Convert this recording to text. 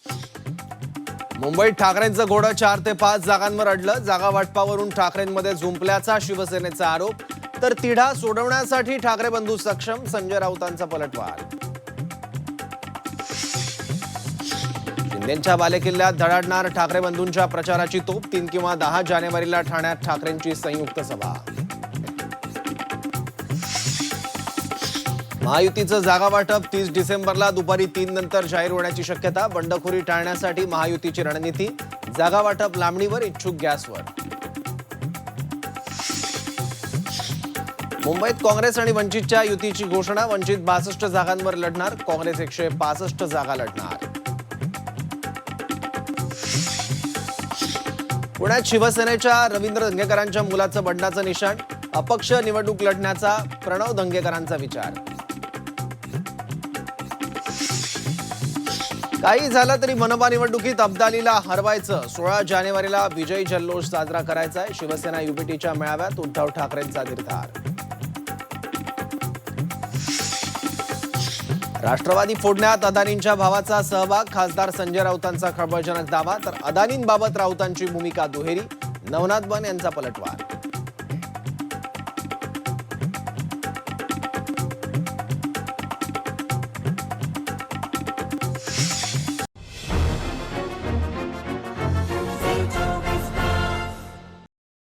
मुंबईत ठाकरेंचं घोडं 4 ते 5 जागांवर अडलं. जागा वाटपावरून ठाकरेंमध्ये झुंपल्याचा शिवसेनेचा आरोप. तर तिढा सोडवण्यासाठी ठाकरे बंधू सक्षम, संजय राऊतांचा पलटवार. शिंदेंच्या बालेकिल्ल्यात धडाडणार ठाकरे बंधूंच्या प्रचाराची तोप. 3 किंवा 10 जानेवारीला ठाण्यात ठाकरेंची संयुक्त सभा. महायुतीचं जागा वाटप 30 डिसेंबरला दुपारी 3 नंतर जाहीर होण्याची शक्यता. बंडखोरी टाळण्यासाठी महायुतीची रणनीती. जागा वाटप लांबणीवर, इच्छुक गॅसवर. मुंबईत काँग्रेस आणि वंचितच्या युतीची घोषणा. वंचित 62 जागांवर लढणार, काँग्रेस 165 जागा लढणार. पुण्यात शिवसेनेच्या रवींद्र धंगेकरांच्या मुलाचं बंडाचं निशाण. अपक्ष निवडणूक लढण्याचा प्रणव धंगेकरांचा विचार. काही झालं तरी मनपा निवडणुकीत अब्दालीला हरवायचं. 16 जानेवारीला विजयी जल्लोष साजरा करायचा आहे. शिवसेना युपीटीच्या मेळाव्यात उद्धव ठाकरेंचा निर्धार. राष्ट्रवादी फोडण्यात अदानींच्या भावाचा सहभाग. खासदार संजय राऊतांचा खळबळजनक दावा. तर अदानींबाबत राऊतांची भूमिका दुहेरी. नवनाथ बन यांचा पलटवार.